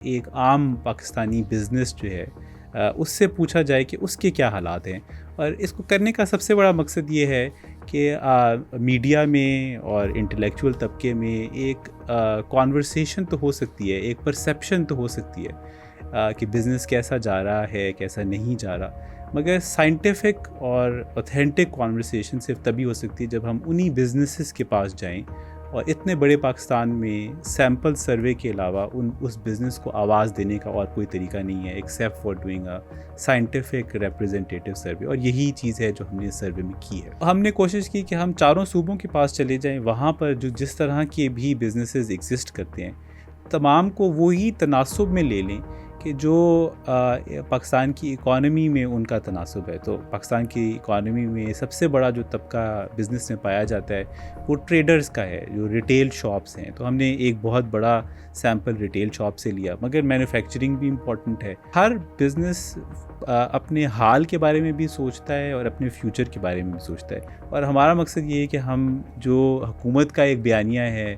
ایک عام پاکستانی بزنس جو ہے اس سے پوچھا جائے کہ اس کے کیا حالات ہیں، اور اس کو کرنے کا سب سے بڑا مقصد یہ ہے کہ میڈیا میں اور انٹلیکچول طبقے میں ایک کانورسیشن تو ہو سکتی ہے، ایک پرسیپشن تو ہو سکتی ہے کہ بزنس کیسا جا رہا ہے، کیسا نہیں جا رہا، مگر سائنٹیفک اور اوتھینٹک کانورسیشن صرف تبھی ہو سکتی ہے جب ہم انہی بزنسز کے پاس جائیں، اور اتنے بڑے پاکستان میں سیمپل سروے کے علاوہ اس بزنس کو آواز دینے کا اور کوئی طریقہ نہیں ہے except for doing a scientific representative survey, اور یہی چیز ہے جو ہم نے اس سروے میں کی ہے۔ ہم نے کوشش کی کہ ہم چاروں صوبوں کے پاس چلے جائیں، وہاں پر جس طرح کے بھی بزنسز ایگزسٹ کرتے ہیں تمام کو وہی تناسب میں لے لیں کہ جو پاکستان کی اکانومی میں ان کا تناسب ہے۔ تو پاکستان کی اکانومی میں سب سے بڑا جو طبقہ بزنس میں پایا جاتا ہے وہ ٹریڈرز کا ہے، جو ریٹیل شاپس ہیں۔ تو ہم نے ایک بہت بڑا سیمپل ریٹیل شاپ سے لیا، مگر مینوفیکچرنگ بھی امپورٹنٹ ہے۔ ہر بزنس اپنے حال کے بارے میں بھی سوچتا ہے اور اپنے فیوچر کے بارے میں بھی سوچتا ہے، اور ہمارا مقصد یہ ہے کہ ہم جو حکومت کا ایک بیانیہ ہے،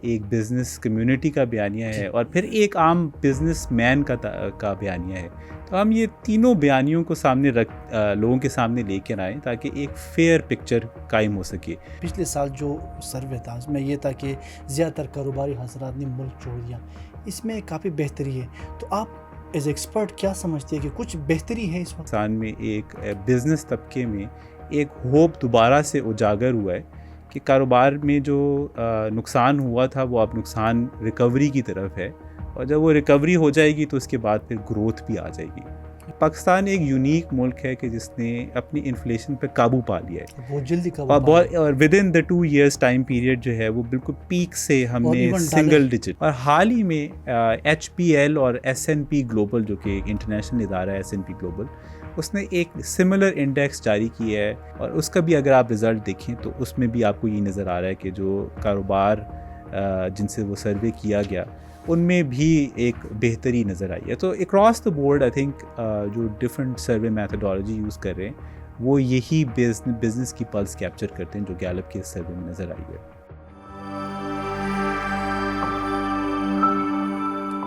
ایک بزنس کمیونٹی کا بیانیہ ہے، اور پھر ایک عام بزنس مین کا بیانیہ ہے، تو ہم یہ تینوں بیانیوں کو سامنے لوگوں کے سامنے لے کر آئیں تاکہ ایک فیئر پکچر قائم ہو سکے۔ پچھلے سال جو سروے تھا اس میں یہ تھا کہ زیادہ تر کاروباری حضرات نے ملک چھوڑ دیا، اس میں کافی بہتری ہے، تو آپ ایز ایکسپرٹ کیا سمجھتے ہیں کہ کچھ بہتری ہے اس وقت؟ پاکستان میں ایک بزنس طبقے میں ایک ہوپ دوبارہ سے اجاگر ہوا ہے کہ کاروبار میں جو نقصان ہوا تھا وہ اب نقصان ریکوری کی طرف ہے، اور جب وہ ریکوری ہو جائے گی تو اس کے بعد پھر گروتھ بھی آ جائے گی۔ پاکستان ایک یونیک ملک ہے کہ جس نے اپنی انفلیشن پہ قابو پا لیا ہے، بہت جلدی قابو اور with in the 2 years time period جو ہے وہ بالکل پیک سے ہم اور نے even سنگل ڈیجٹ، اور حال ہی میں HPL اور S&P گلوبل جو کہ انٹرنیشنل ادارہ ہے S&P گلوبل، اس نے ایک سملر انڈیکس جاری کیا ہے، اور اس کا بھی اگر آپ رزلٹ دیکھیں تو اس میں بھی آپ کو یہ نظر آ رہا ہے کہ جو کاروبار جن سے وہ سروے کیا گیا ان میں بھی ایک بہتری نظر آئی ہے۔ تو across the board I think جو ڈفرینٹ سروے میتھڈالوجی یوز کر رہے ہیں وہ یہی بزنس کی پلس کیپچر کرتے ہیں جو گیلپ کے سروے میں نظر آئی ہے۔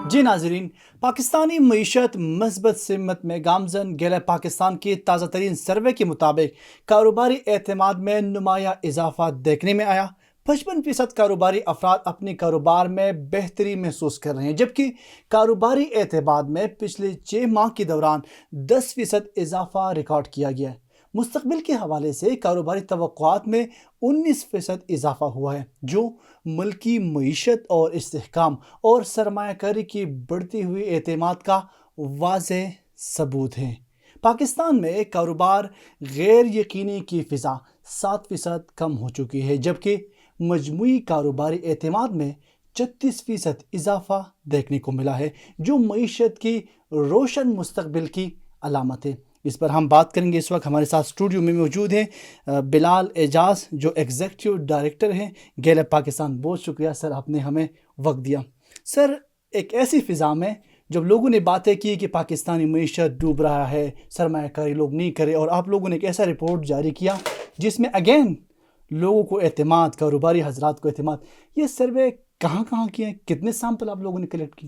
جی ناظرین، پاکستانی معیشت مثبت سمت میں گامزن۔ گیلپ پاکستان کی تازہ ترین سروے کے مطابق کاروباری اعتماد میں نمایاں اضافہ دیکھنے میں آیا۔ 55% کاروباری افراد اپنے کاروبار میں بہتری محسوس کر رہے ہیں، جبکہ کاروباری اعتماد میں پچھلے 6 ماہ کے دوران 10% اضافہ ریکارڈ کیا گیا ہے۔ مستقبل کے حوالے سے کاروباری توقعات میں 19% اضافہ ہوا ہے، جو ملکی معیشت اور استحکام اور سرمایہ کاری کی بڑھتی ہوئی اعتماد کا واضح ثبوت ہے۔ پاکستان میں کاروبار غیر یقینی کی فضا 7% کم ہو چکی ہے، جبکہ مجموعی کاروباری اعتماد میں 36% اضافہ دیکھنے کو ملا ہے، جو معیشت کی روشن مستقبل کی علامت ہے۔ اس پر ہم بات کریں گے۔ اس وقت ہمارے ساتھ اسٹوڈیو میں موجود ہیں بلال اعجاز، جو ایگزیکٹو ڈائریکٹر ہیں گیلپ پاکستان۔ بہت شکریہ سر، آپ نے ہمیں وقت دیا۔ سر، ایک ایسی فضا میں جب لوگوں نے باتیں کی کہ پاکستانی معیشت ڈوب رہا ہے، سرمایہ کاری لوگ نہیں کرے، اور آپ لوگوں نے ایک ایسا رپورٹ جاری کیا جس میں اگین لوگوں کو اعتماد، کاروباری حضرات کو اعتماد، یہ سروے کہاں کیے ہیں؟ کتنے سیمپل آپ لوگوں نے کلیکٹ کی؟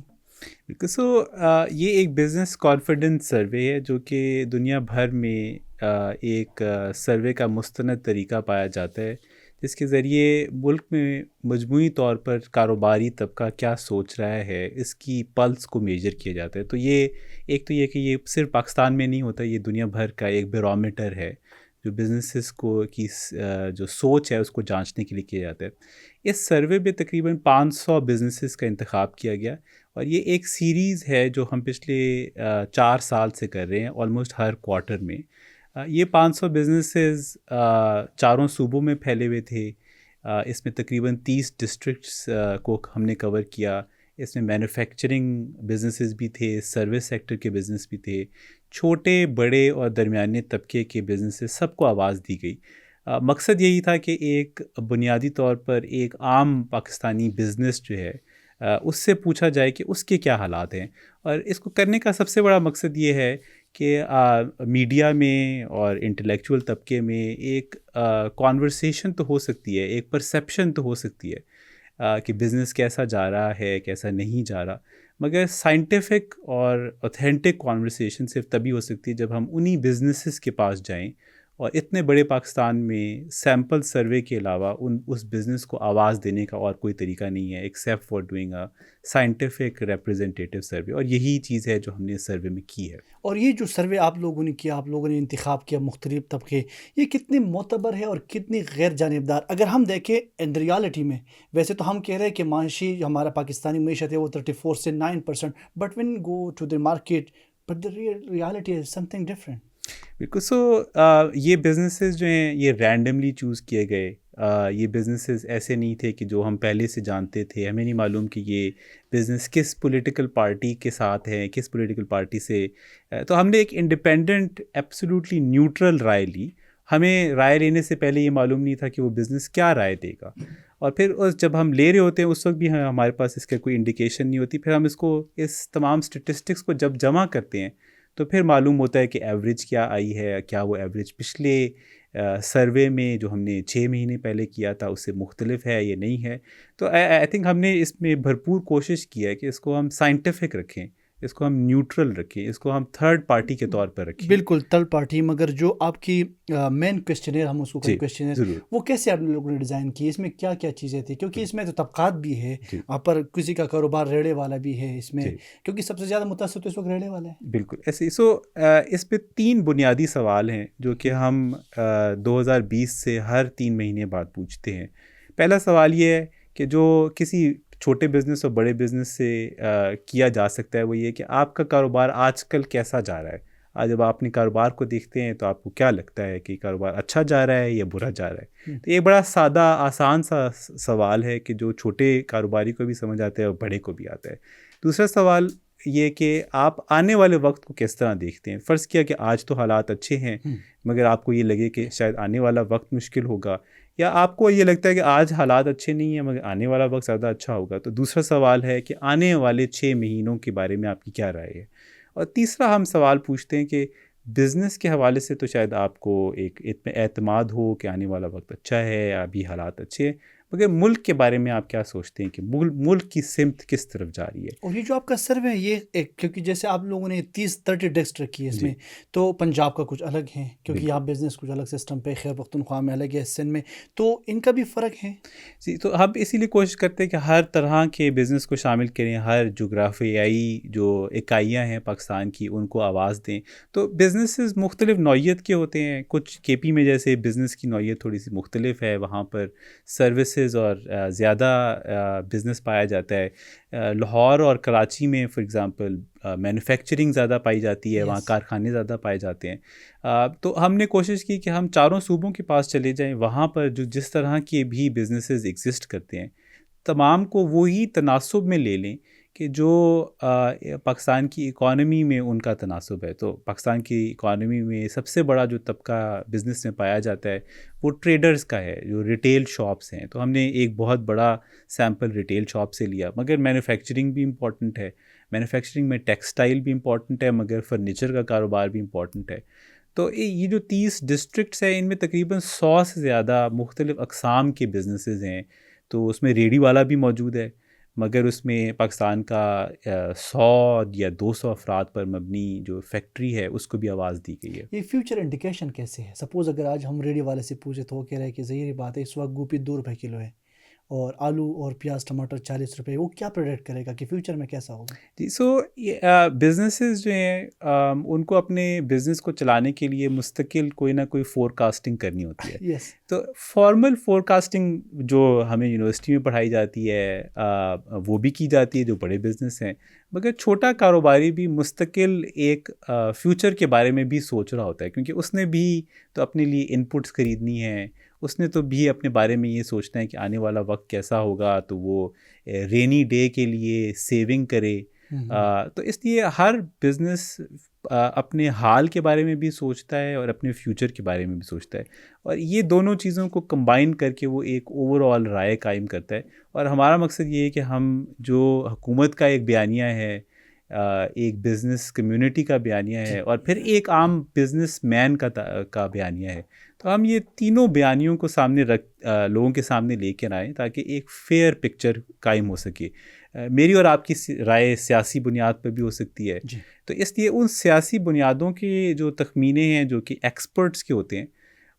یہ ایک بزنس کانفیڈنس سروے ہے جو کہ دنیا بھر میں ایک سروے کا مستند طریقہ پایا جاتا ہے، جس کے ذریعے ملک میں مجموعی طور پر کاروباری طبقہ کیا سوچ رہا ہے اس کی پلس کو میجر کیا جاتا ہے۔ تو یہ ایک تو یہ کہ یہ صرف پاکستان میں نہیں ہوتا، یہ دنیا بھر کا ایک بیرومیٹر ہے جو بزنسز کی جو سوچ ہے اس کو جانچنے کے لیے کیا جاتا ہے۔ اس سروے میں تقریباً 500 بزنسز کا انتخاب کیا گیا، اور یہ ایک سیریز ہے جو ہم پچھلے 4 سال سے کر رہے ہیں، آلموسٹ ہر کوارٹر میں۔ یہ 500 بزنسز چاروں صوبوں میں پھیلے ہوئے تھے۔ اس میں تقریباً 30 ڈسٹرکٹس کو ہم نے کور کیا۔ اس میں مینوفیکچرنگ بزنسز بھی تھے، سروس سیکٹر کے بزنس بھی تھے، چھوٹے بڑے اور درمیانے طبقے کے بزنسز، سب کو آواز دی گئی۔ مقصد یہی تھا کہ ایک بنیادی طور پر ایک عام پاکستانی بزنس جو ہے اس سے پوچھا جائے کہ اس کے کیا حالات ہیں، اور اس کو کرنے کا سب سے بڑا مقصد یہ ہے کہ میڈیا میں اور انٹلیکچول طبقے میں ایک کانورسیشن تو ہو سکتی ہے، ایک پرسیپشن تو ہو سکتی ہے کہ بزنس کیسا جا رہا ہے، کیسا نہیں جا رہا، مگر سائنٹیفک اور اوتھینٹک کانورسیشن صرف تبھی ہو سکتی ہے جب ہم انہی بزنسز کے پاس جائیں، اور اتنے بڑے پاکستان میں سیمپل سروے کے علاوہ اس بزنس کو آواز دینے کا اور کوئی طریقہ نہیں ہے except for doing a scientific representative survey, اور یہی چیز ہے جو ہم نے اس سروے میں کی ہے۔ اور یہ جو سروے آپ لوگوں نے کیا، آپ لوگوں نے انتخاب کیا مختلف طبقے، یہ کتنی معتبر ہے اور کتنی غیر جانبدار؟ اگر ہم دیکھیں ان ریالٹی میں، ویسے تو ہم کہہ رہے ہیں کہ معاشی جو ہمارا پاکستانی معیشت ہے وہ 34 سے 9%، but when go to the market but the reality is something different. بالکل، یہ بزنسز جو ہیں یہ رینڈملی چوز کیے گئے، یہ بزنسز ایسے نہیں تھے کہ جو ہم پہلے سے جانتے تھے، ہمیں نہیں معلوم کہ یہ بزنس کس پولیٹیکل پارٹی کے ساتھ ہے، کس پولیٹیکل پارٹی سے، تو ہم نے ایک انڈیپینڈنٹ ایبسولوٹلی نیوٹرل رائے لی۔ ہمیں رائے لینے سے پہلے یہ معلوم نہیں تھا کہ وہ بزنس کیا رائے دے گا، اور پھر جب ہم لے رہے ہوتے ہیں اس وقت بھی ہمارے پاس اس کا کوئی انڈیکیشن نہیں ہوتی، پھر ہم اس تمام اسٹیٹسٹکس کو جب جمع کرتے ہیں تو پھر معلوم ہوتا ہے کہ ایوریج کیا آئی ہے، کیا وہ ایوریج پچھلے سروے میں جو ہم نے 6 مہینے پہلے کیا تھا اس سے مختلف ہے یا نہیں ہے۔ تو آئی تھنک ہم نے اس میں بھرپور کوشش کی ہے کہ اس کو ہم سائنٹیفک رکھیں، اس کو ہم نیوٹرل رکھیں، اس کو ہم تھرڈ پارٹی کے طور پر رکھیں۔ بالکل تھرڈ پارٹی، مگر جو آپ کی مین کویشچنر، ہم اس کو کویشچنر، ضرور، وہ کیسے آپ لوگوں نے ڈیزائن کی؟ اس میں کیا کیا چیزیں تھیں؟ کیونکہ اس میں تو طبقات بھی ہے، آپ پر کسی کا کاروبار ریڑے والا بھی ہے اس میں، کیونکہ سب سے زیادہ متاثر تو اس وقت ریڑے والا ہے۔ بالکل ایسے اس پہ 3 بنیادی سوال ہیں جو کہ ہم 2020 سے ہر 3 مہینے بعد پوچھتے ہیں۔ پہلا سوال یہ ہے کہ جو کسی چھوٹے بزنس اور بڑے بزنس سے کیا جا سکتا ہے، وہ یہ کہ آپ کا کاروبار آج کل کیسا جا رہا ہے۔ آج جب آپ اپنے کاروبار کو دیکھتے ہیں تو آپ کو کیا لگتا ہے کہ کاروبار اچھا جا رہا ہے یا برا جا رہا ہے؟ تو یہ بڑا سادہ آسان سا سوال ہے کہ جو چھوٹے کاروباری کو بھی سمجھ آتا ہے اور بڑے کو بھی آتا ہے۔ دوسرا سوال یہ کہ آپ آنے والے وقت کو کس طرح دیکھتے ہیں۔ فرض کیا کہ آج تو حالات اچھے ہیں، مگر آپ کو یہ لگے کہ شاید آنے والا وقت مشکل ہوگا، یا آپ کو یہ لگتا ہے کہ آج حالات اچھے نہیں ہیں مگر آنے والا وقت زیادہ اچھا ہوگا۔ تو دوسرا سوال ہے کہ آنے والے 6 مہینوں کے بارے میں آپ کی کیا رائے ہے۔ اور تیسرا ہم سوال پوچھتے ہیں کہ بزنس کے حوالے سے تو شاید آپ کو ایک اعتماد ہو کہ آنے والا وقت اچھا ہے، ابھی حالات اچھے ہیں، مگر ملک کے بارے میں آپ کیا سوچتے ہیں کہ ملک کی سمت کس طرف جا رہی ہے۔ اور یہ جو آپ کا سروے ہے یہ ایک، کیونکہ جیسے آپ لوگوں نے 30 ڈسٹ رکھی ہے اس میں، تو پنجاب کا کچھ الگ ہے کیونکہ یہاں بزنس کچھ الگ سسٹم پہ، خیر پختونخوا میں الگ ہے، سندھ میں، تو ان کا بھی فرق ہے۔ جی، تو ہم اسی لیے کوشش کرتے ہیں کہ ہر طرح کے بزنس کو شامل کریں، ہر جغرافیائی جو اکائیاں ہیں پاکستان کی ان کو آواز دیں۔ تو بزنسز مختلف نوعیت کے ہوتے ہیں، کچھ کے پی میں جیسے بزنس کی نوعیت تھوڑی سی مختلف ہے، وہاں پر سروسز اور زیادہ بزنس پایا جاتا ہے۔ لاہور اور کراچی میں فار ایگزامپل مینوفیکچرنگ زیادہ پائی جاتی ہے، وہاں کارخانے زیادہ پائے جاتے ہیں۔ تو ہم نے کوشش کی کہ ہم چاروں صوبوں کے پاس چلے جائیں، وہاں پر جو جس طرح کے بھی بزنسز ایگزسٹ کرتے ہیں تمام کو وہی تناسب میں لے لیں کہ جو پاکستان کی اکانومی میں ان کا تناسب ہے۔ تو پاکستان کی اکانومی میں سب سے بڑا جو طبقہ بزنس میں پایا جاتا ہے وہ ٹریڈرز کا ہے، جو ریٹیل شاپس ہیں۔ تو ہم نے ایک بہت بڑا سیمپل ریٹیل شاپ سے لیا، مگر مینوفیکچرنگ بھی امپورٹنٹ ہے، مینوفیکچرنگ میں ٹیکسٹائل بھی امپورٹنٹ ہے، مگر فرنیچر کا کاروبار بھی امپورٹنٹ ہے۔ تو یہ جو 30 ڈسٹرکٹس ہیں ان میں تقریباً 100 سے زیادہ مختلف اقسام کے بزنسز ہیں۔ تو اس میں ریڑھی والا بھی موجود ہے، مگر اس میں پاکستان کا 100 یا 200 افراد پر مبنی جو فیکٹری ہے اس کو بھی آواز دی گئی ہے۔ یہ فیوچر انڈیکیشن کیسے ہے؟ سپوز اگر آج ہم ریڈی والے سے پوچھے تو وہ کہہ رہے ہیں کہ ظاہری بات ہے اس وقت گوپی 2 روپے کلو ہے اور آلو اور پیاز ٹماٹر 40 روپے، وہ کیا پریڈکٹ کرے گا کہ فیوچر میں کیسا ہوگا؟ جی، بزنسز جو ہیں ان کو اپنے بزنس کو چلانے کے لیے مستقل کوئی نہ کوئی فور کاسٹنگ کرنی ہوتی ہے۔ یس، تو فارمل فور کاسٹنگ جو ہمیں یونیورسٹی میں پڑھائی جاتی ہے وہ بھی کی جاتی ہے جو بڑے بزنس ہیں، مگر چھوٹا کاروباری بھی مستقل ایک فیوچر کے بارے میں بھی سوچ رہا ہوتا ہے، کیونکہ اس نے بھی تو اپنے لیے ان پٹس خریدنی ہے، اس نے تو بھی اپنے بارے میں یہ سوچنا ہے کہ آنے والا وقت کیسا ہوگا، تو وہ رینی ڈے کے لیے سیونگ کرے۔ تو اس لیے ہر بزنس اپنے حال کے بارے میں بھی سوچتا ہے اور اپنے فیوچر کے بارے میں بھی سوچتا ہے، اور یہ دونوں چیزوں کو کمبائن کر کے وہ ایک اوور آل رائے قائم کرتا ہے۔ اور ہمارا مقصد یہ ہے کہ ہم جو حکومت کا ایک بیانیہ ہے، ایک بزنس کمیونٹی کا بیانیہ ہے، اور پھر ایک عام بزنس مین کا بیانیہ ہے، تو ہم یہ تینوں بیانیوں کو سامنے لوگوں کے سامنے لے کر آئیں تاکہ ایک فیئر پکچر قائم ہو سکے۔ میری اور آپ کی رائے سیاسی بنیاد پر بھی ہو سکتی ہے. جی تو اس لیے ان سیاسی بنیادوں کے جو تخمینے ہیں جو کہ ایکسپرٹس کے ہوتے ہیں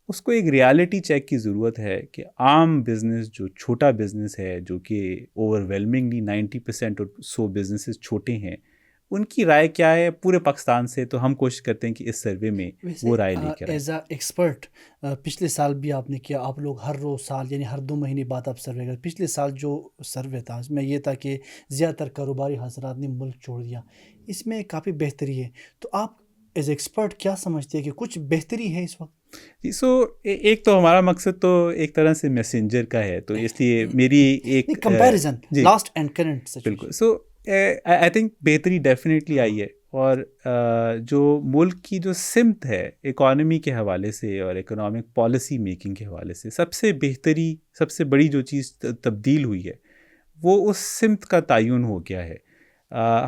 اس کو ایک ریالٹی چیک کی ضرورت ہے کہ عام بزنس جو چھوٹا بزنس ہے جو کہ اوور ویلمنگلی 90% اور سو بزنسز چھوٹے ہیں ان کی رائے کیا ہے پورے پاکستان سے. تو ہم کوشش کرتے ہیں کہ اس سروے میں وہ رائے لے کر ایز اے ایکسپرٹ پچھلے سال بھی آپ نے کیا, آپ لوگ ہر روز سال یعنی ہر 2 مہینے بعد آپ سروے کرتے. پچھلے سال جو سروے تھا اس میں یہ تھا کہ زیادہ تر کاروباری حضرات نے ملک چھوڑ دیا, اس میں کافی بہتری ہے. تو آپ ایز ایکسپرٹ کیا سمجھتے ہیں کہ کچھ بہتری ہے اس وقت؟ جی ایک تو ہمارا مقصد تو ایک طرح سے میسنجر کا ہے تو اس لیے میری ایک کمپیریزن جی لاسٹ اینڈ کرنٹ بالکل. آئی تھنک بہتری ڈیفینیٹلی آئی ہے اور جو ملک کی جو سمت ہے اکانومی کے حوالے سے اور اکنامک پالیسی میکنگ کے حوالے سے سب سے بہتری سب سے بڑی جو چیز تبدیل ہوئی ہے وہ اس سمت کا تعین ہو گیا ہے.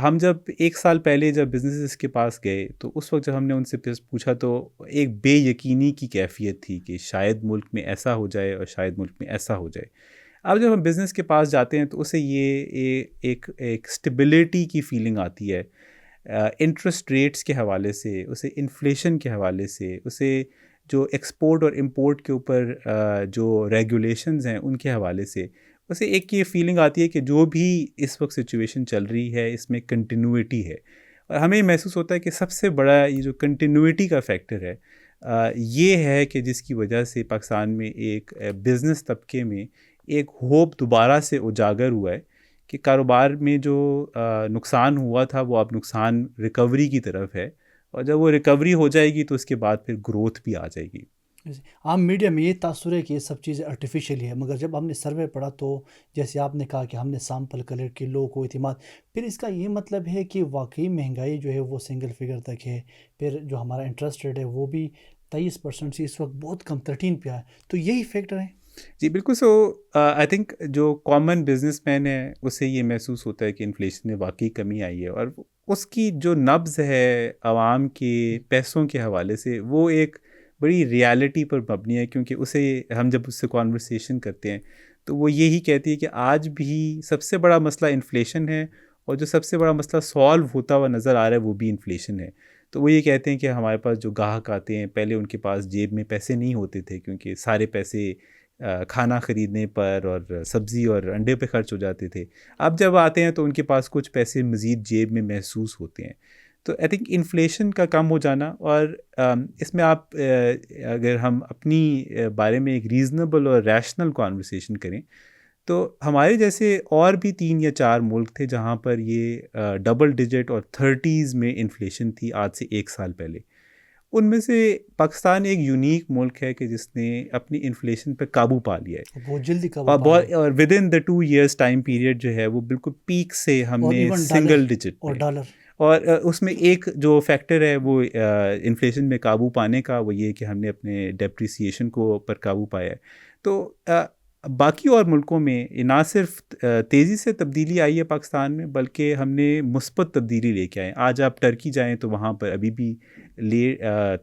ہم جب 1 سال پہلے جب بزنسز کے پاس گئے تو اس وقت جب ہم نے ان سے پوچھا تو ایک بے یقینی کی کیفیت تھی کہ شاید ملک میں ایسا ہو جائے اور شاید ملک میں ایسا ہو جائے. اب جب ہم بزنس کے پاس جاتے ہیں تو اسے یہ ایک اسٹیبلٹی کی فیلنگ آتی ہے انٹرسٹ ریٹس کے حوالے سے, اسے انفلیشن کے حوالے سے, اسے جو ایکسپورٹ اور امپورٹ کے اوپر جو ریگولیشنز ہیں ان کے حوالے سے, اسے ایک یہ فیلنگ آتی ہے کہ جو بھی اس وقت سچویشن چل رہی ہے اس میں کنٹینیوٹی ہے. اور ہمیں محسوس ہوتا ہے کہ سب سے بڑا یہ جو کنٹینیوٹی کا فیکٹر ہے یہ ہے کہ جس کی وجہ سے پاکستان میں ایک بزنس طبقے میں ایک ہوپ دوبارہ سے اجاگر ہوا ہے کہ کاروبار میں جو نقصان ہوا تھا وہ اب نقصان ریکوری کی طرف ہے, اور جب وہ ریکوری ہو جائے گی تو اس کے بعد پھر گروتھ بھی آ جائے گی. عام میڈیا میں یہ تاثر ہے کہ یہ سب چیزیں آرٹیفیشیل ہے, مگر جب ہم نے سروے پڑھا تو جیسے آپ نے کہا کہ ہم نے سیمپل کلیکٹ کی, لوگوں کو اعتماد, پھر اس کا یہ مطلب ہے کہ واقعی مہنگائی جو ہے وہ سنگل فگر تک ہے, پھر جو ہمارا انٹرسٹ ریٹ ہے وہ بھی 23% سے اس وقت بہت کم 13 پہ ہے, تو یہی فیکٹر ہے. جی بالکل. آئی تھنک جو کامن بزنس مین ہے اسے یہ محسوس ہوتا ہے کہ انفلیشن میں واقعی کمی آئی ہے, اور اس کی جو نبض ہے عوام کے پیسوں کے حوالے سے وہ ایک بڑی ریالٹی پر مبنی ہے, کیونکہ اسے ہم جب اس سے کانورسیشن کرتے ہیں تو وہ یہی کہتی ہے کہ آج بھی سب سے بڑا مسئلہ انفلیشن ہے, اور جو سب سے بڑا مسئلہ سالو ہوتا ہوا نظر آ رہا ہے وہ بھی انفلیشن ہے. تو وہ یہ کہتے ہیں کہ ہمارے پاس جو گاہک آتے ہیں پہلے ان کے پاس جیب میں پیسے نہیں ہوتے تھے کیونکہ سارے پیسے کھانا خریدنے پر اور سبزی اور انڈے پہ خرچ ہو جاتے تھے. اب جب آتے ہیں تو ان کے پاس کچھ پیسے مزید جیب میں محسوس ہوتے ہیں. تو آئی تھنک انفلیشن کا کم ہو جانا, اور اس میں آپ اگر ہم اپنی بارے میں ایک ریزنیبل اور ریشنل کانورسیشن کریں تو ہمارے جیسے اور بھی 3 یا 4 ملک تھے جہاں پر یہ ڈبل ڈیجٹ اور 30s میں انفلیشن تھی آج سے 1 سال پہلے. ان میں سے پاکستان ایک یونیک ملک ہے کہ جس نے اپنی انفلیشن پہ قابو پا لیا ہے, بہت جلدی قابو پا لیا, اور with in the 2 years time period جو ہے وہ بالکل پیک سے ہم نے سنگل ڈیجٹ اور ڈالر, اور اس میں ایک جو فیکٹر ہے وہ انفلیشن میں قابو پانے کا وہ یہ کہ ہم نے اپنے ڈیپریسیشن کو پر قابو پایا ہے. تو باقی اور ملکوں میں نہ صرف تیزی سے تبدیلی آئی ہے پاکستان میں بلکہ ہم نے مثبت تبدیلی لے کے آئے. آج آپ ٹرکی جائیں تو وہاں پر ابھی بھی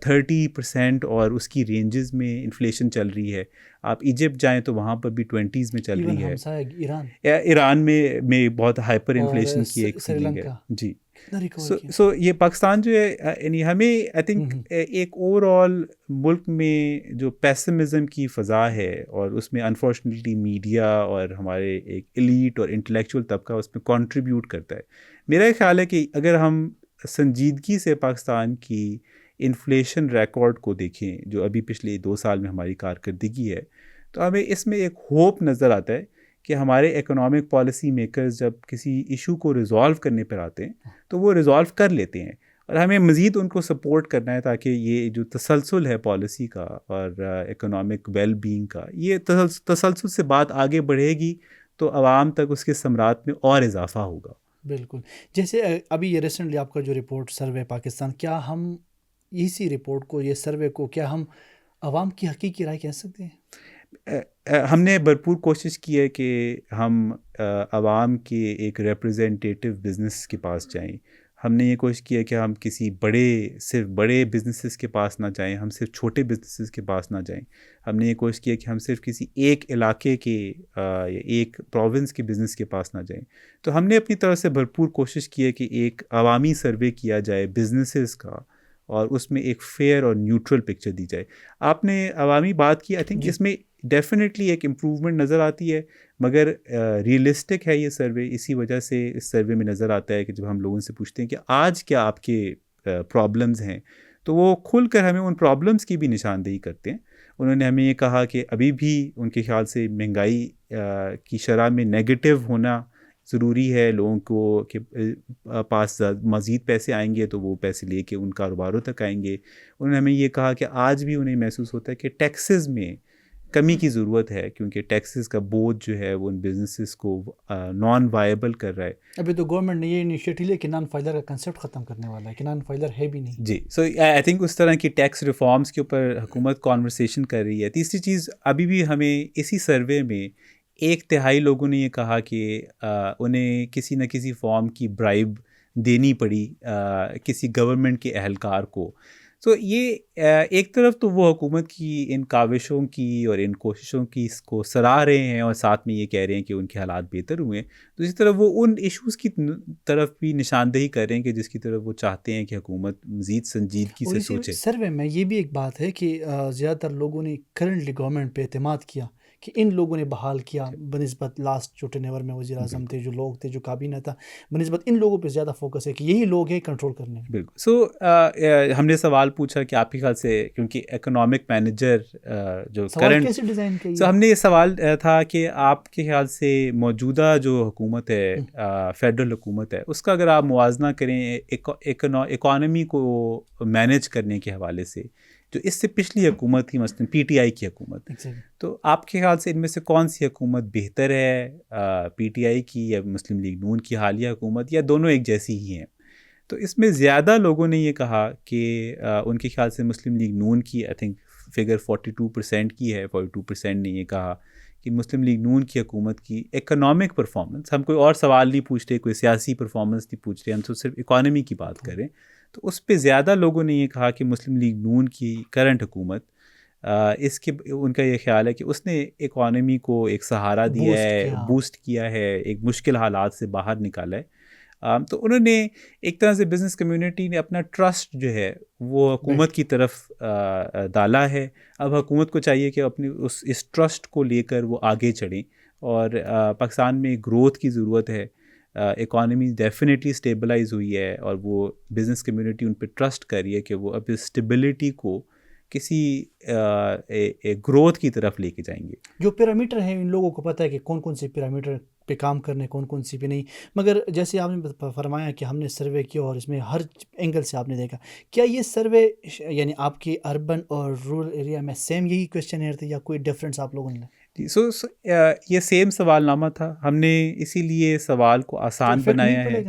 30% اور اس کی رینجز میں انفلیشن چل رہی ہے. آپ ایجپٹ جائیں تو وہاں پر بھی 20s میں چل رہی ہے. ایران میں بہت ہائپر انفلیشن کی ایک فیلنگ ہے. جی سو یہ پاکستان جو ہے یعنی ہمیں آئی تھنک ایک اوور آل ملک میں جو پیسمزم کی فضا ہے اور اس میں انفارچونیٹلی میڈیا اور ہمارے ایک ایلیٹ اور انٹلیکچوئل طبقہ اس میں کنٹریبیوٹ کرتا ہے. میرا خیال ہے کہ اگر ہم سنجیدگی سے پاکستان کی انفلیشن ریکارڈ کو دیکھیں جو ابھی پچھلے 2 سال میں ہماری کارکردگی ہے تو ہمیں اس میں ایک ہوپ نظر آتا ہے کہ ہمارے اکنامک پالیسی میکرز جب کسی ایشو کو ریزالو کرنے پر آتے ہیں تو وہ ریزالو کر لیتے ہیں, اور ہمیں مزید ان کو سپورٹ کرنا ہے تاکہ یہ جو تسلسل ہے پالیسی کا اور اکنامک ویل بینگ کا یہ تسلسل سے بات آگے بڑھے گی تو عوام تک اس کے ثمرات میں اور اضافہ ہوگا. بالکل. جیسے ابھی یہ ریسنٹلی آپ کا جو رپورٹ سروے پاکستان, کیا ہم اسی رپورٹ کو یہ سروے کو کیا ہم عوام کی حقیقی رائے کہہ سکتے ہیں؟ ہم نے بھرپور کوشش کی ہے کہ ہم عوام کے ایک ریپرزینٹیٹیو بزنس کے پاس جائیں, ہم نے یہ کوشش کی ہے کہ ہم کسی صرف بڑے بزنسز کے پاس نہ جائیں, ہم صرف چھوٹے بزنسز کے پاس نہ جائیں. ہم نے یہ کوشش کی ہے کہ ہم صرف کسی ایک علاقے کے یا ایک پروونس کے بزنس کے پاس نہ جائیں. تو ہم نے اپنی طرف سے بھرپور کوشش کی ہے کہ ایک عوامی سروے کیا جائے بزنسز کا, اور اس میں ایک فیئر اور نیوٹرل پکچر دی جائے. آپ نے عوامی بات کی, آئی تھنک اس میں ڈیفینیٹلی ایک امپروومنٹ نظر آتی ہے, مگر ریئلسٹک ہے یہ سروے. اسی وجہ سے اس سروے میں نظر آتا ہے کہ جب ہم لوگوں سے پوچھتے ہیں کہ آج کیا آپ کے پرابلمز ہیں, تو وہ کھل کر ہمیں ان پرابلمز کی بھی نشاندہی کرتے ہیں. انہوں نے ہمیں یہ کہا کہ ابھی بھی ان کے خیال سے مہنگائی کی شرح میں نیگیٹو ہونا ضروری ہے. لوگوں کو کہ پاس مزید پیسے آئیں گے تو وہ پیسے لے کے ان کاروباروں تک آئیں گے. انہوں نے ہمیں یہ کہا کہ آج بھی انہیں محسوس ہوتا ہے کہ ٹیکسز میں کمی کی ضرورت ہے, کیونکہ ٹیکسز کا بوجھ جو ہے وہ ان بزنسز کو نان وائبل کر رہا ہے. ابھی تو گورنمنٹ نے یہ انیشیٹو لیا کہ نان فائلر کا کنسیپٹ ختم کرنے والا ہے, کہ نان فائلر ہے بھی نہیں. جی, سو آئی تھنک اس طرح کی ٹیکس ریفارمز کے اوپر حکومت کانورسیشن کر رہی ہے. تیسری چیز, ابھی بھی ہمیں اسی سروے میں 1/3 لوگوں نے یہ کہا کہ انہیں کسی نہ کسی فارم کی برائب دینی پڑی کسی گورنمنٹ کے اہلکار کو. تو یہ ایک طرف تو وہ حکومت کی ان کاوشوں کی اور ان کوششوں کی اس کو سراہ رہے ہیں, اور ساتھ میں یہ کہہ رہے ہیں کہ ان کے حالات بہتر ہوئے ہیں. دوسری طرف وہ ان ایشوز کی طرف بھی نشاندہی کر رہے ہیں کہ جس کی طرف وہ چاہتے ہیں کہ حکومت مزید سنجیدگی سے سوچے. سروے میں یہ بھی ایک بات ہے کہ زیادہ تر لوگوں نے کرنٹلی گورنمنٹ پہ اعتماد کیا, کہ ان لوگوں نے بحال کیا بنسبت لاسٹ جو ٹینور میں وزیر اعظم تھے, جو لوگ تھے, جو کابینہ تھا, بنسبت ان لوگوں پہ زیادہ فوکس ہے کہ یہی لوگ ہیں کنٹرول کرنے میں. بالکل. سو ہم نے سوال پوچھا کہ آپ کے خیال سے, کیونکہ اکنامک مینیجر جو کرنٹ, کیسے ڈیزائن کیا, سو ہم نے یہ سوال تھا کہ آپ کے خیال سے موجودہ جو حکومت ہے, فیڈرل حکومت ہے, اس کا اگر آپ موازنہ کریں اکانومی کو مینیج کرنے کے حوالے سے جو اس سے پچھلی حکومت تھی, مثلاً پی ٹی آئی کی حکومت, تو آپ کے خیال سے ان میں سے کون سی حکومت بہتر ہے, پی ٹی آئی کی یا مسلم لیگ نون کی حالیہ حکومت, یا دونوں ایک جیسی ہی ہیں؟ تو اس میں زیادہ لوگوں نے یہ کہا کہ ان کے خیال سے مسلم لیگ نون کی, آئی تھنک فگر 42% کی ہے, 42% نے یہ کہا کہ مسلم لیگ نون کی حکومت کی اکنامک پرفارمنس, ہم کوئی اور سوال نہیں پوچھ رہے, کوئی سیاسی پرفارمنس نہیں پوچھ رہے, ہم تو صرف اکانومی کی بات کریں, تو اس پہ زیادہ لوگوں نے یہ کہا کہ مسلم لیگ نون کی کرنٹ حکومت ان کا یہ خیال ہے کہ اس نے اکانومی کو ایک سہارا دیا ہے, بوسٹ کیا ہے, ایک مشکل حالات سے باہر نکالا ہے. تو انہوں نے ایک طرح سے بزنس کمیونٹی نے اپنا ٹرسٹ جو ہے وہ حکومت کی طرف ڈالا ہے. اب حکومت کو چاہیے کہ اپنی اس ٹرسٹ کو لے کر وہ آگے چڑھیں, اور پاکستان میں گروتھ کی ضرورت ہے. اکانومی ڈیفینیٹلی اسٹیبلائز ہوئی ہے, اور وہ بزنس کمیونٹی ان پہ ٹرسٹ کر رہی ہے کہ وہ اب اسٹیبلٹی کو کسی گروتھ کی طرف لے کے جائیں گے. جو پیرامیٹر ہیں ان لوگوں کو پتہ ہے کہ کون کون سے پیرامیٹر پہ کام کرنے, کون کون سی پہ نہیں. مگر جیسے آپ نے فرمایا کہ ہم نے سروے کیا اور اس میں ہر اینگل سے آپ نے دیکھا, کیا یہ سروے یعنی آپ کی اربن اور رورل ایریا میں سیم یہی کویشچن تھے یا کوئی ڈفرینس آپ لوگوں نے؟ جی, سو یہ سیم سوال نامہ تھا, ہم نے اسی لیے سوال کو آسان بنایا ہے.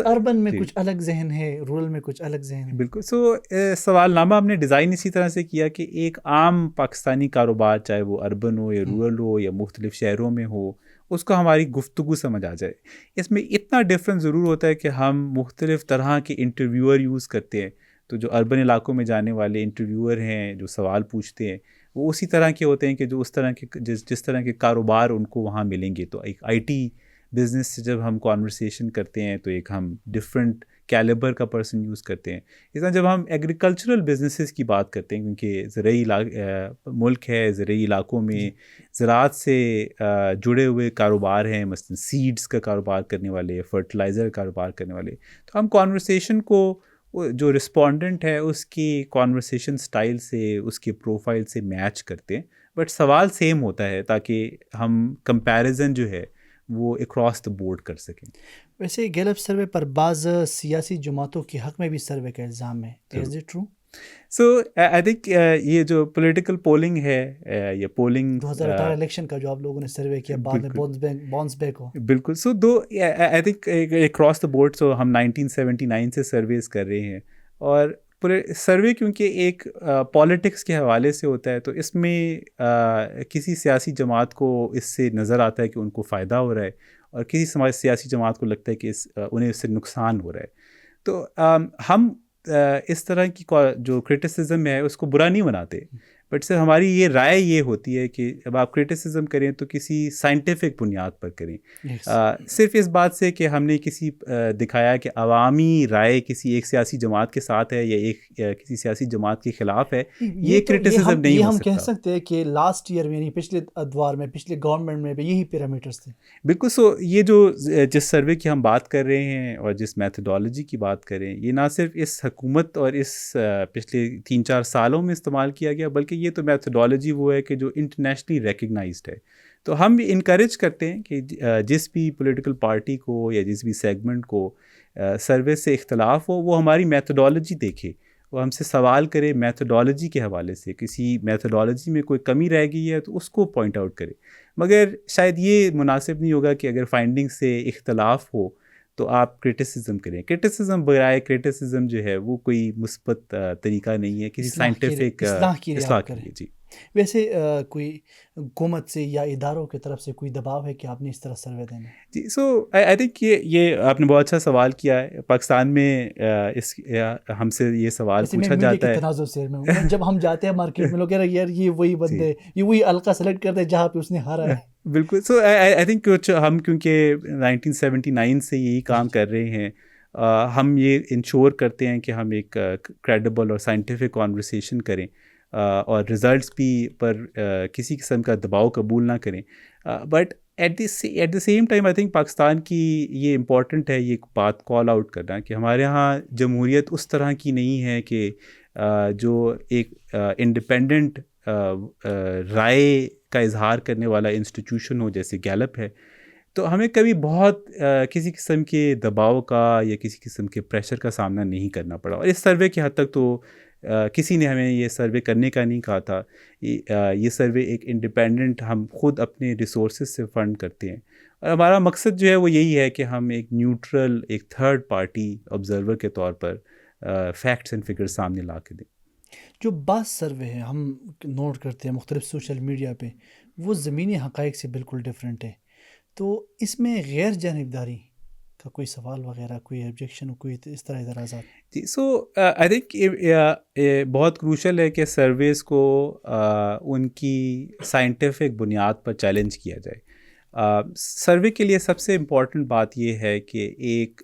اربن میں کچھ الگ ذہن ہے, رورل میں کچھ الگ ذہن ہے. بالکل. سو سوال نامہ ہم نے ڈیزائن اسی طرح سے کیا کہ ایک عام پاکستانی کاروبار, چاہے وہ اربن ہو یا رورل ہو یا مختلف شہروں میں ہو, اس کو ہماری گفتگو سمجھ آ جائے. اس میں اتنا ڈفرینس ضرور ہوتا ہے کہ ہم مختلف طرح کے انٹرویور یوز کرتے ہیں. تو جو اربن علاقوں میں جانے والے انٹرویور ہیں جو سوال پوچھتے ہیں, وہ اسی طرح کے ہوتے ہیں کہ جو اس طرح کے جس طرح کے کاروبار ان کو وہاں ملیں گے. تو ایک آئی ٹی بزنس سے جب ہم کانورسیشن کرتے ہیں تو ایک ہم ڈفرینٹ کیلیبر کا پرسن یوز کرتے ہیں. اس طرح جب ہم ایگریکلچرل بزنسز کی بات کرتے ہیں, کیونکہ زرعی ملک ہے, زرعی علاقوں میں زراعت سے جڑے ہوئے کاروبار ہیں, مثلاً سیڈز کا کاروبار کرنے والے, فرٹیلائزر کا کاروبار کرنے والے, تو ہم کانورسیشن کو جو رسپونڈنٹ ہے اس کی کانورسیشن سٹائل سے, اس کے پروفائل سے میچ کرتے ہیں, بٹ سوال سیم ہوتا ہے تاکہ ہم کمپیریزن جو ہے وہ اکراس دا بورڈ کر سکیں. ویسے گیلپ سروے پر بعض سیاسی جماعتوں کے حق میں بھی سروے کا الزام ہے, is it true? So I think یہ جو پولیٹیکل پولنگ ہے, یہ پولنگ 2018 الیکشن کا جو آپ لوگوں نے سروے کیا, بعد میں باؤنس بیک ہو. بالکل. So I think across the board, so ہم 1979 سے سرویز کر رہے ہیں, اور سروے کیونکہ ایک پالیٹکس کے حوالے سے ہوتا ہے, تو اس میں کسی سیاسی جماعت کو اس سے نظر آتا ہے کہ ان کو فائدہ ہو رہا ہے, اور کسی سیاسی جماعت کو لگتا ہے کہ انہیں اس سے نقصان ہو رہا ہے. تو ہم اس طرح کی جو کرٹیسزم ہے اس کو برا نہیں بناتے, بٹ صرف ہماری یہ رائے یہ ہوتی ہے کہ اب آپ کرٹیسزم کریں تو کسی سائنٹیفک بنیاد پر کریں. صرف اس بات سے کہ ہم نے کسی دکھایا کہ عوامی رائے کسی ایک سیاسی جماعت کے ساتھ ہے یا ایک کسی سیاسی جماعت کے خلاف ہے, یہ کرٹیسزم نہیں ہو ہم سکتا. کہہ سکتے ہیں کہ لاسٹ ایئر میں, یعنی پچھلے ادوار میں, پچھلے گورنمنٹ میں بھی یہی پیرامیٹرز تھے. بالکل. سو یہ جو جس سروے کی ہم بات کر رہے ہیں اور جس میتھڈالوجی کی بات کر رہے ہیں, یہ نہ صرف اس حکومت اور اس پچھلے 3-4 سالوں میں استعمال کیا گیا, بلکہ یہ تو میتھڈالوجی وہ ہے کہ جو انٹرنیشنلی ریکگنائزڈ ہے. تو ہم بھی انکریج کرتے ہیں کہ جس بھی پولیٹیکل پارٹی کو یا جس بھی سیگمنٹ کو سروے سے اختلاف ہو, وہ ہماری میتھڈالوجی دیکھے, وہ ہم سے سوال کرے میتھڈالوجی کے حوالے سے. کسی میتھڈالوجی میں کوئی کمی رہ گئی ہے تو اس کو پوائنٹ آؤٹ کرے. مگر شاید یہ مناسب نہیں ہوگا کہ اگر فائنڈنگ سے اختلاف ہو تو آپ کرٹیسزم کریں. کرٹیسزم برائے کرٹیسزم جو ہے وہ کوئی مثبت طریقہ نہیں ہے کسی سائنٹیفک اصلاح کے لیے. جی ویسے کوئی حکومت سے یا اداروں کی طرف سے کوئی دباؤ ہے کہ آپ نے اس طرح سروے دینا؟ جی. سو آئی تھنک یہ آپ نے بہت اچھا سوال کیا ہے. پاکستان میں ہم سے یہ سوال پوچھا جاتا ہے. تنازع سے جب ہم جاتے ہیں مارکیٹ میں, لوگ کہہ رہے ہیں یار یہ وہی بندے, یہ وہی حلقہ سلیکٹ کرتے ہیں جہاں پہ اس نے ہارا ہے. بالکل. سو آئی تھنک کچھ ہم کیونکہ 1979 سے یہی کام کر رہے ہیں, ہم یہ انشور کرتے ہیں کہ ہم ایک کریڈیبل اور سائنٹیفک کانورسیشن کریں اور رزلٹس بھی پر کسی قسم کا دباؤ قبول نہ کریں. But at the same time I think Pakistan کی یہ امپورٹنٹ ہے یہ بات کال آؤٹ کرنا کہ ہمارے ہاں جمہوریت اس طرح کی نہیں ہے کہ جو ایک انڈیپینڈنٹ رائے کا اظہار کرنے والا انسٹیٹیوشن ہو جیسے گیلپ ہے. تو ہمیں کبھی بہت کسی قسم کے دباؤ کا یا کسی قسم کے پریشر کا سامنا نہیں کرنا پڑا. اور اس سروے کی حد تک تو کسی نے ہمیں یہ سروے کرنے کا نہیں کہا تھا. یہ سروے ایک انڈیپینڈنٹ, ہم خود اپنے ریسورسز سے فنڈ کرتے ہیں, اور ہمارا مقصد جو ہے وہ یہی ہے کہ ہم ایک نیوٹرل, ایک تھرڈ پارٹی آبزرور کے طور پر فیکٹس اینڈ فگرز سامنے لا کے دیں. جو بعض سروے ہیں ہم نوٹ کرتے ہیں مختلف سوشل میڈیا پہ, وہ زمینی حقائق سے بالکل ڈیفرنٹ ہے. تو اس میں غیر جانبداری کا کوئی سوال وغیرہ, کوئی آبجیکشن, کوئی اس طرح اعتراضات؟ جی. سو آئی تھنک بہت کروشل ہے کہ سرویز کو ان کی سائنٹیفک بنیاد پر چیلنج کیا جائے. سروے کے لیے سب سے امپورٹنٹ بات یہ ہے کہ ایک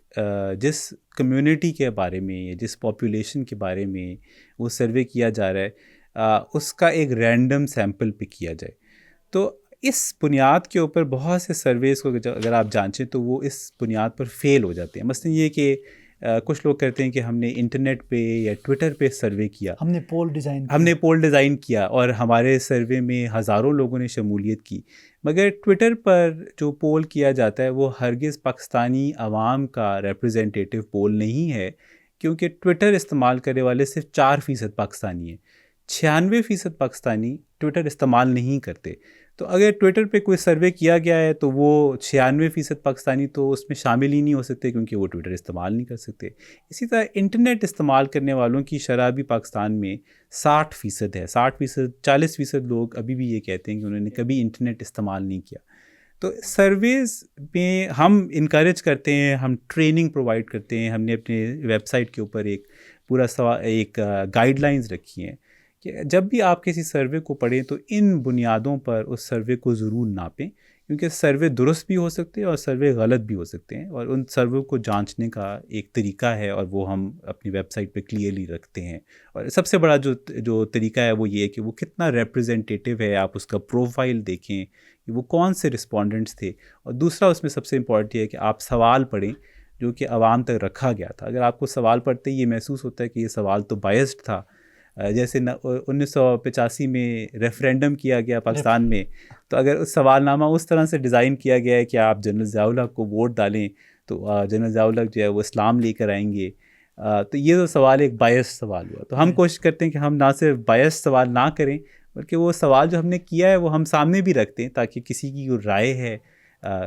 جس کمیونٹی کے بارے میں یا جس پاپولیشن کے بارے میں وہ سروے کیا جا رہا ہے اس کا ایک رینڈم سیمپل پہ کیا جائے. تو اس بنیاد کے اوپر بہت سے سرویز کو اگر آپ جانچیں تو وہ اس بنیاد پر فیل ہو جاتے ہیں. مثلاً یہ کہ کچھ لوگ کہتے ہیں کہ ہم نے انٹرنیٹ پہ یا ٹویٹر پہ سروے کیا, ہم نے پول ڈیزائن کیا اور ہمارے سروے میں ہزاروں لوگوں نے شمولیت کی. مگر ٹویٹر پر جو پول کیا جاتا ہے وہ ہرگز پاکستانی عوام کا ریپرزینٹیٹیو پول نہیں ہے, کیونکہ ٹویٹر استعمال کرنے والے صرف 4% پاکستانی ہیں. 96% پاکستانی ٹویٹر استعمال نہیں کرتے. تو اگر ٹویٹر پہ کوئی سروے کیا گیا ہے تو وہ 96% پاکستانی تو اس میں شامل ہی نہیں ہو سکتے, کیونکہ وہ ٹویٹر استعمال نہیں کر سکتے. اسی طرح انٹرنیٹ استعمال کرنے والوں کی شرح بھی پاکستان میں 60% ہے. 40% لوگ ابھی بھی یہ کہتے ہیں کہ انہوں نے کبھی انٹرنیٹ استعمال نہیں کیا. تو سرویز میں ہم انکریج کرتے ہیں, ہم ٹریننگ پرووائڈ کرتے ہیں. ہم نے اپنے ویب سائٹ کے اوپر ایک پورا ایک گائیڈ لائنز رکھی ہیں کہ جب بھی آپ کسی سروے کو پڑھیں تو ان بنیادوں پر اس سروے کو ضرور ناپیں, کیونکہ سروے درست بھی ہو سکتے ہیں اور سروے غلط بھی ہو سکتے ہیں, اور ان سروے کو جانچنے کا ایک طریقہ ہے اور وہ ہم اپنی ویب سائٹ پہ کلیئرلی رکھتے ہیں. اور سب سے بڑا جو طریقہ ہے وہ یہ ہے کہ وہ کتنا ریپرزینٹیٹیو ہے, آپ اس کا پروفائل دیکھیں کہ وہ کون سے رسپونڈنٹس تھے. اور دوسرا اس میں سب سے امپورٹنٹ یہ ہے کہ آپ سوال پڑھیں جو کہ عوام تک رکھا گیا تھا. اگر آپ کو سوال پڑھتے ہی یہ محسوس ہوتا ہے کہ یہ سوال تو بائسڈ تھا, جیسے 1985 میں ریفرینڈم کیا گیا پاکستان میں, تو اگر اس سوال نامہ اس طرح سے ڈیزائن کیا گیا ہے کہ آپ جنرل ضیاء الحق کو ووٹ ڈالیں تو جنرل ضیاء الحق جو ہے وہ اسلام لے کر آئیں گے, تو یہ تو سوال ایک بائس سوال ہوا. تو ہم کوشش کرتے ہیں کہ ہم نہ صرف بائس سوال نہ کریں بلکہ وہ سوال جو ہم نے کیا ہے وہ ہم سامنے بھی رکھتے ہیں, تاکہ کسی کی جو رائے ہے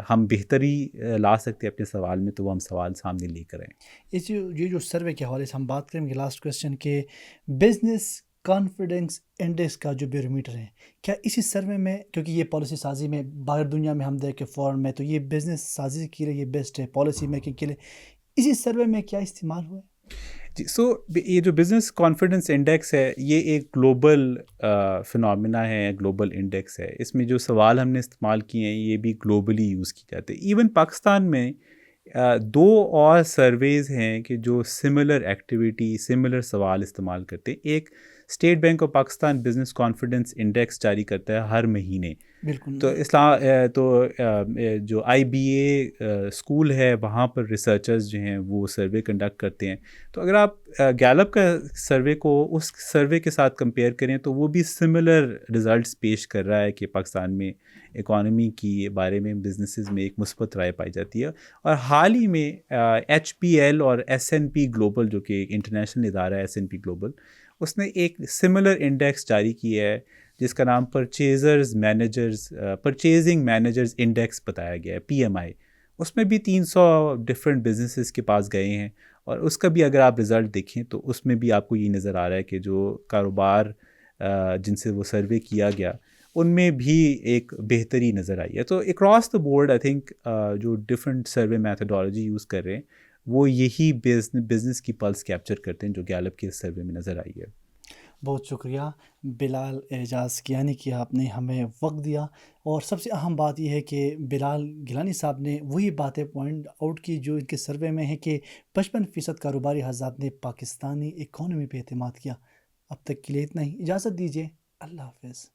ہم بہتری لا سکتے ہیں اپنے سوال میں, تو وہ ہم سوال سامنے لے کر آئیں. یہ جو سروے کے حوالے سے ہم بات کریں گے, لاسٹ کویسچن کہ بزنس کانفیڈنس انڈیکس کا جو بیرومیٹر ہے، کیا اسی سروے میں، کیونکہ یہ پالیسی سازی میں باہر دنیا میں ہم دیکھیں فورن میں تو یہ بزنس سازی کے لیے یہ بیسٹ ہے، پالیسی میکنگ کے لیے، اسی سروے میں کیا استعمال ہوا ہے؟ جی یہ جو بزنس کانفیڈنس انڈیکس ہے یہ ایک گلوبل فنامنا ہے، گلوبل انڈیکس ہے. اس میں جو سوال ہم نے استعمال کیے ہیں یہ بھی گلوبلی یوز کی جاتے ہیں. ایون پاکستان میں دو اور سرویز ہیں کہ جو سملر ایکٹیویٹی، سملر سوال استعمال کرتے ہیں. ایک state bank of Pakistan business confidence index جاری کرتا ہے ہر مہینے. بالکل. تو جو آئی بی اے اسکول ہے وہاں پر ریسرچرز جو ہیں وہ سروے کنڈکٹ کرتے ہیں. تو اگر آپ گیلپ کا سروے کو اس سروے کے ساتھ کمپیئر کریں تو وہ بھی سملر ریزلٹس پیش کر رہا ہے کہ پاکستان میں اکانومی کی بارے میں بزنسز میں ایک مثبت رائے پائی جاتی ہے. اور حال ہی میں ایچ پی ایل اور ایس این پی گلوبل جو کہ ایک انٹرنیشنل ادارہ ہے ایس این پی گلوبل، اس نے ایک سملر انڈیکس جاری کیا ہے جس کا نام پرچیزنگ مینیجرز انڈیکس بتایا گیا ہے، پی ایم آئی. اس میں بھی 300 ڈفرینٹ بزنسز کے پاس گئے ہیں اور اس کا بھی اگر آپ رزلٹ دیکھیں تو اس میں بھی آپ کو یہ نظر آ رہا ہے کہ جو کاروبار جن سے وہ سروے کیا گیا ان میں بھی ایک بہتری نظر آئی ہے. تو across the board I think جو ڈفرینٹ سروے میتھڈالوجی یوز کر رہے ہیں وہ یہی بزنس کی پلس کیپچر کرتے ہیں جو گیلپ کے سروے میں نظر آئی ہے. بہت شکریہ بلال اعجاز کیانی کہ آپ نے ہمیں وقت دیا، اور سب سے اہم بات یہ ہے کہ بلال گیلانی صاحب نے وہی باتیں پوائنٹ آؤٹ کی جو ان کے سروے میں ہے کہ 55% کاروباری حضرات نے پاکستانی اکانومی پہ اعتماد کیا. اب تک کے لیے اتنا ہی، اجازت دیجیے، اللہ حافظ.